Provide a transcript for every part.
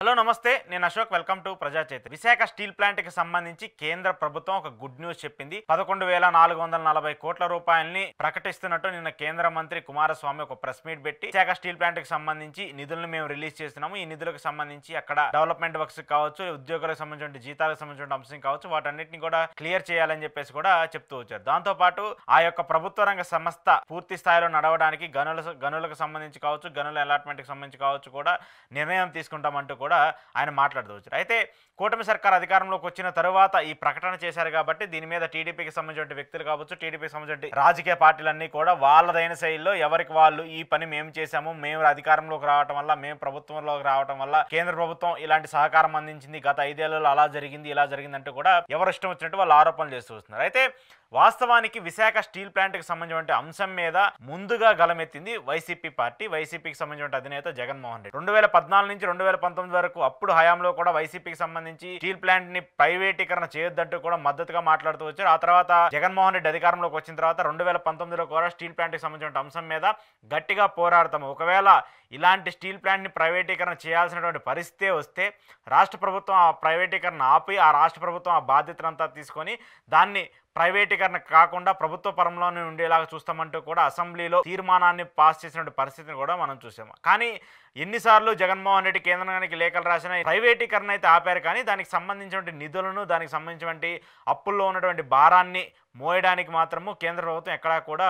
Hello నమస్తే నేను Ashok welcome to ప్రజా చైతన్య విశాఖ స్టీల్ ప్లాంట్ కి సంబంధించి కేంద్ర ప్రభుత్వం ఒక గుడ్ న్యూస్ చెప్పింది 11,440 కోట్ల రూపాయల్ని ప్రకటిస్తున్నట్టు నిన్న కేంద్ర మంత్రి కుమారస్వామి ఒక ప్రెస్ మీట్ పెట్టి విశాఖ స్టీల్ ప్లాంట్ కి సంబంధించి నిధులను మేము రిలీజ్ చేస్తున్నాము ఈ నిధులకు సంబంధించి అక్కడ డెవలప్మెంట్ వర్క్స్ కావచ్చు ఉద్యోగులకు సంబంధించిన జీతాలకు సంబంధించిన అంశం కావచ్చు వాటన్నిటిని కూడా క్లియర్ చేయాలని చెప్పేసి కూడా చెప్తూ వచ్చారు దాంతో పాటు ఆ యొక్క ప్రభుత్వ రంగ సంస్థ పూర్తి స్థాయిలో నడవడానికి గనులకు సంబంధించి కావచ్చు గనుల అలాట్మెంట్ కి సంబంధించి కావచ్చు కూడా నిర్ణయం తీసుకుంటామంటూ కూడా ఆయన మాట్లాడుతూ వచ్చారు అయితే కూటమి సర్కార్ అధికారంలోకి వచ్చిన తరువాత ఈ ప్రకటన చేశారు కాబట్టి దీని మీద టీడీపీకి సంబంధించిన వ్యక్తులు కావచ్చు టీడీపీకి సంబంధించిన రాజకీయ పార్టీలన్నీ కూడా వాళ్ళదైన శైలిలో ఎవరికి వాళ్ళు ఈ పని మేము చేశాము మేము అధికారంలోకి రావడం వల్ల మేము ప్రభుత్వంలోకి రావడం వల్ల కేంద్ర ప్రభుత్వం ఇలాంటి సహకారం అందించింది గత 5 ఏళ్లలో అలా జరిగింది ఇలా జరిగిందంటూ కూడా ఎవరు ఇష్టం వచ్చినట్టు వాళ్ళు ఆరోపణలు చేస్తూ వస్తున్నారు అయితే వాస్తవానికి విశాఖ స్టీల్ ప్లాంట్ కి సంబంధించిన అంశం మీద ముందుగా గలమెత్తింది వైసీపీ పార్టీ వైసీపీకి సంబంధించిన అధినేత జగన్మోహన్ రెడ్డి 2014 నుంచి 2019 వరకు అప్పుడు హయాంలో కూడా వైసీపీకి సంబంధించి స్టీల్ ప్లాంట్ ని ప్రైవేటీకరణ చేయొద్దంటూ కూడా మద్దతుగా మాట్లాడుతూ వచ్చారు ఆ తర్వాత జగన్మోహన్ రెడ్డి అధికారంలోకి వచ్చిన తర్వాత 2019లో కూడా స్టీల్ ప్లాంట్ కి సంబంధించిన అంశం మీద గట్టిగా పోరాడతాము ఒకవేళ ఇలాంటి స్టీల్ ప్లాంట్ ని ప్రైవేటీకరణ చేయాల్సినటువంటి పరిస్థితే వస్తే రాష్ట్ర ప్రభుత్వం ఆ ప్రైవేటీకరణ ఆపి ఆ రాష్ట్ర ప్రభుత్వం ఆ బాధ్యతనంతా తీసుకొని దాన్ని ప్రైవేటీకరణ కాకుండా ప్రభుత్వ పరంలోనే ఉండేలాగా చూస్తామంటూ కూడా అసెంబ్లీలో తీర్మానాన్ని పాస్ చేసిన పరిస్థితిని కూడా మనం చూసాము కానీ ఎన్నిసార్లు జగన్మోహన్ రెడ్డి కేంద్రానికి లేఖలు రాసిన ప్రైవేటీకరణ అయితే ఆపారు కానీ దానికి సంబంధించినటువంటి నిధులను దానికి సంబంధించినటువంటి అప్పుల్లో ఉన్నటువంటి భారాన్ని మోయడానికి మాత్రము కేంద్ర ప్రభుత్వం ఎక్కడా కూడా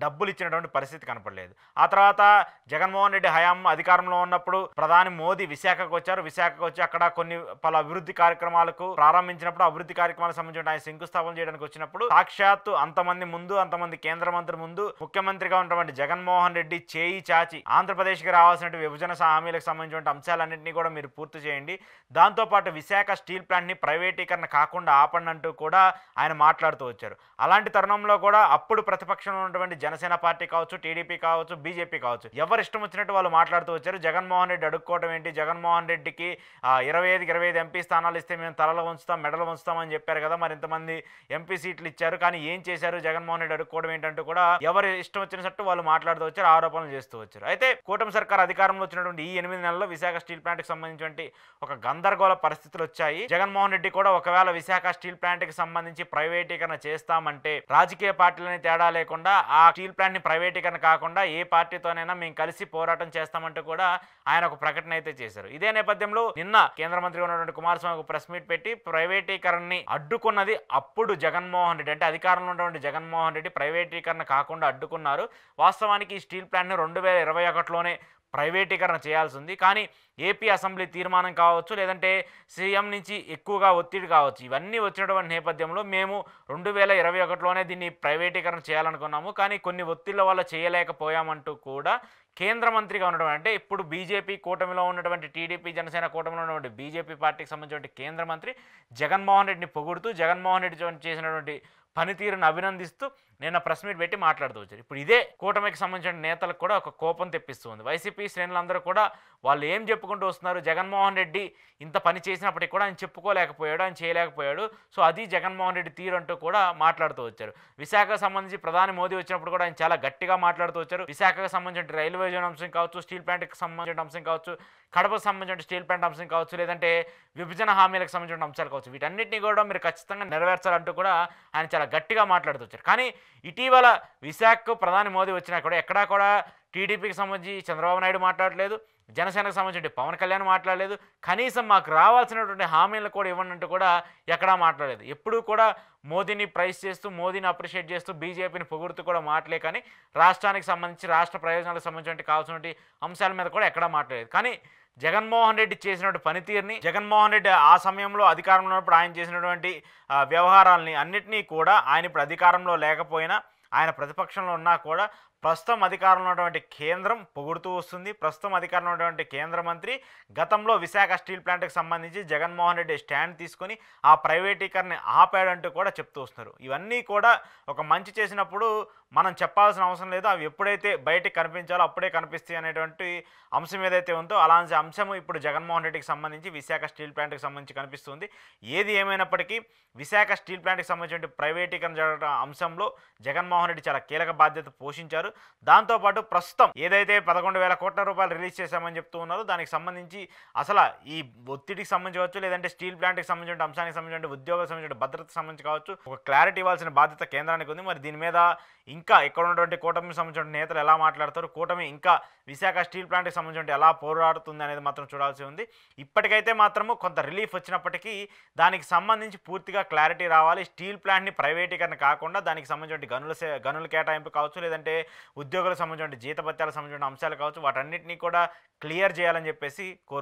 డబ్బులు ఇచ్చినటువంటి పరిస్థితి కనపడలేదు ఆ తర్వాత జగన్మోహన్ రెడ్డి హయాం అధికారంలో ఉన్నప్పుడు ప్రధాని మోదీ విశాఖకు వచ్చి అక్కడ కొన్ని పలు అభివృద్ధి కార్యక్రమాలకు ప్రారంభించినప్పుడు అభివృద్ధి కార్యక్రమాలకు సంబంధించిన ఆయన శంకుస్థాపన చేయడానికి వచ్చినప్పుడు సాక్షాత్తు అంతమంది ముందు అంతమంది కేంద్ర మంత్రి ముందు ముఖ్యమంత్రిగా ఉన్నటువంటి జగన్మోహన్ రెడ్డి చేయి చాచి ఆంధ్రప్రదేశ్కి రావాల్సిన విభజన హామీలకు సంబంధించిన అంశాలన్నింటినీ కూడా మీరు పూర్తి చేయండి దాంతోపాటు విశాఖ స్టీల్ ప్లాంట్ ని ప్రైవేటీకరణ కాకుండా ఆపండి అంటూ కూడా ఆయన మాట్లాడుతూ వచ్చారు అలాంటి తరుణంలో కూడా అప్పుడు ప్రతిపక్షంలో ఉన్నటువంటి జనసేన పార్టీ కావచ్చు టీడీపీ కావచ్చు బీజేపీ కావచ్చు ఎవరు ఇష్టం వచ్చినట్టు వాళ్ళు మాట్లాడుతూ వచ్చారు జగన్మోహన్ రెడ్డి అడుక్కోవడం ఏంటి జగన్మోహన్ రెడ్డికి 25 ఎంపీ స్థానాలు ఇస్తే మేము తలలో ఉంచుతాం మెడలు ఉంచుతామని చెప్పారు కదా మరి ఇంతమంది ఎంపీ సీట్లు ఇచ్చారు కానీ ఏం చేశారు జగన్మోహన్ రెడ్డి అడుక్కోవడం ఏంటంటూ కూడా ఎవరు ఇష్టం వచ్చినట్టు వాళ్ళు మాట్లాడుతూ వచ్చారు ఆరోపణలు చేస్తూ వచ్చారు అయితే కూటమి సర్కార్ అధికారంలో వచ్చినటువంటి ఈ 8 నెలల్లో విశాఖ స్టీల్ ప్లాంట్ కి సంబంధించినటువంటి ఒక గందరగోళ పరిస్థితులు వచ్చాయి జగన్మోహన్ రెడ్డి కూడా ఒకవేళ విశాఖ స్టీల్ ప్లాంట్ కి సంబంధించి ప్రైవేటీకరణ చేస్తామంటే రాజకీయ పార్టీలని తేడా లేకుండా ఆ స్టీల్ ప్లాంట్ ని ప్రైవేటీకరణ కాకుండా ఏ పార్టీతోనైనా మేము కలిసి పోరాటం చేస్తామంటూ కూడా ఆయన ఒక ప్రకటన అయితే చేశారు ఇదే నేపథ్యంలో నిన్న కేంద్ర మంత్రిగా ఉన్నటువంటి కుమారస్వామి ఒక ప్రెస్ మీట్ పెట్టి ప్రైవేటీకరణని అడ్డుకున్నది అప్పుడు జగన్మోహన్ రెడ్డి అంటే అధికారంలో ఉన్నటువంటి జగన్మోహన్ రెడ్డి ప్రైవేటీకరణ కాకుండా అడ్డుకున్నారు వాస్తవానికి ఈ స్టీల్ ప్లాంట్ ని 2021లోనే ప్రైవేటీకరణ చేయాల్సి ఉంది కానీ ఏపీ అసెంబ్లీ తీర్మానం కావచ్చు లేదంటే సీఎం నుంచి ఎక్కువగా ఒత్తిడి కావచ్చు ఇవన్నీ వచ్చినటువంటి నేపథ్యంలో మేము 2021లోనే దీన్ని ప్రైవేటీకరణ చేయాలనుకున్నాము కానీ కొన్ని ఒత్తిళ్ల వల్ల చేయలేకపోయామంటూ కూడా కేంద్ర మంత్రిగా ఉండడం అంటే ఇప్పుడు బీజేపీ కూటమిలో ఉన్నటువంటి టీడీపీ జనసేన కూటమిలో ఉన్నటువంటి బీజేపీ పార్టీకి సంబంధించిన కేంద్ర మంత్రి జగన్మోహన్ రెడ్డిని పొగుడుతూ జగన్మోహన్ రెడ్డి చేసినటువంటి పనితీరును అభినందిస్తూ నిన్న ప్రెస్ మీట్ పెట్టి మాట్లాడుతూ వచ్చారు ఇప్పుడు ఇదే కూటమికి సంబంధించిన నేతలకు కూడా ఒక కోపం తెప్పిస్తుంది వైసీపీ శ్రేణులందరూ కూడా వాళ్ళు ఏం చెప్పుకుంటూ వస్తున్నారు జగన్మోహన్ రెడ్డి ఇంత పని చేసినప్పటికీ కూడా ఆయన చెప్పుకోలేకపోయాడు ఆయన చేయలేకపోయాడు సో అది జగన్మోహన్ రెడ్డి తీరు అంటూ కూడా మాట్లాడుతూ వచ్చారు విశాఖకు సంబంధించి ప్రధాని మోదీ వచ్చినప్పుడు కూడా ఆయన చాలా గట్టిగా మాట్లాడుతూ వచ్చారు విశాఖకు సంబంధించిన రైల్వే జోన్ అంశం కావచ్చు స్టీల్ ప్లాంట్కి సంబంధించిన అంశం కావచ్చు కడపకు సంబంధించిన స్టీల్ ప్లాంట్ అంశం కావచ్చు లేదంటే విభజన హామీలకు సంబంధించిన అంశాలు కావచ్చు వీటన్నిటిని కూడా మీరు ఖచ్చితంగా నెరవేర్చాలంటూ కూడా ఆయన చాలా గట్టిగా మాట్లాడుతూ వచ్చారు కానీ ఇటీవల విశాఖకు ప్రధాని మోదీ వచ్చినా కూడా ఎక్కడా కూడా టీడీపీకి సంబంధించి చంద్రబాబు నాయుడు మాట్లాడలేదు జనసేనకు సంబంధించి పవన్ కళ్యాణ్ మాట్లాడలేదు కనీసం మాకు రావాల్సినటువంటి హామీలను కూడా ఇవ్వండి అంటూ కూడా ఎక్కడా మాట్లాడలేదు ఎప్పుడూ కూడా మోదీని ప్రైజ్ చేస్తూ మోదీని అప్రిషియేట్ చేస్తూ బీజేపీని పొగుడుతూ కూడా మాటలే కానీ రాష్ట్రానికి సంబంధించి రాష్ట్ర ప్రయోజనాలకు సంబంధించి కావాల్సినటువంటి అంశాల మీద కూడా ఎక్కడా మాట్లాడలేదు కానీ జగన్మోహన్ రెడ్డి చేసినటువంటి పనితీరుని జగన్మోహన్ రెడ్డి ఆ సమయంలో అధికారంలో ఉన్నప్పుడు ఆయన చేసినటువంటి వ్యవహారాలని అన్నిటినీ కూడా ఆయన ఇప్పుడు అధికారంలో లేకపోయినా ఆయన ప్రతిపక్షంలో ఉన్నా కూడా ప్రస్తుతం అధికారంలో ఉన్నటువంటి కేంద్రం పొగుడుతూ వస్తుంది ప్రస్తుతం అధికారంలో ఉన్నటువంటి కేంద్ర మంత్రి గతంలో విశాఖ స్టీల్ ప్లాంట్కి సంబంధించి జగన్మోహన్ రెడ్డి స్టాండ్ తీసుకొని ఆ ప్రైవేటీకరణ ఆపాడంటూ కూడా చెప్తూ వస్తున్నారు ఇవన్నీ కూడా ఒక మంచి చేసినప్పుడు మనం చెప్పాల్సిన అవసరం లేదు అవి ఎప్పుడైతే బయటకు కనిపించాలో అప్పుడే కనిపిస్తాయి అనేటువంటి అంశం ఏదైతే ఉందో అలాంటి అంశము ఇప్పుడు జగన్మోహన్ రెడ్డికి సంబంధించి విశాఖ స్టీల్ ప్లాంట్కి సంబంధించి కనిపిస్తుంది ఏది ఏమైనప్పటికీ విశాఖ స్టీల్ ప్లాంట్కి సంబంధించిన ప్రైవేటీకరణ జరగడం అంశంలో జగన్మోహన్ రెడ్డి చాలా కీలక బాధ్యత పోషించారు దాంతోపాటు ప్రస్తుతం ఏదైతే 11,000 కోట్ల రూపాయలు రిలీజ్ చేశామని చెప్తూ ఉన్నారో దానికి సంబంధించి అసలు ఈ ఒత్తిడికి సంబంధించి కావచ్చు, లేదంటే స్టీల్ ప్లాంట్కి సంబంధించిన అంశానికి సంబంధించిన ఉద్యోగాలకు సంబంధించిన భద్రతకు సంబంధించి కావచ్చు, ఒక క్లారిటీ ఇవ్వాల్సిన బాధ్యత కేంద్రానికి ఉంది. మరి దీని మీద ఇంకా ఇక్కడ ఉన్నటువంటి కూటమికి సంబంధించిన నేతలు ఎలా మాట్లాడతారు, కూటమి ఇంకా విశాఖ స్టీల్ ప్లాంట్కి సంబంధించి ఎలా పోరాడుతుంది అనేది మాత్రం చూడాల్సి ఉంది. ఇప్పటికైతే మాత్రము కొంత రిలీఫ్ వచ్చినప్పటికీ దానికి సంబంధించి పూర్తిగా క్లారిటీ రావాలి. స్టీల్ ప్లాంట్ని ప్రైవేటీకరణ కాకుండా దానికి సంబంధించిన గనుల కేటాయింపు కావచ్చు, లేదంటే ఉద్యోగులకు సంబంధించిన జీతభత్యాలకు సంబంధించిన అంశాలు కావచ్చు, వాటన్నిటినీ కూడా క్లియర్ చేయాలని చెప్పేసి కోరుకుంటున్నారు.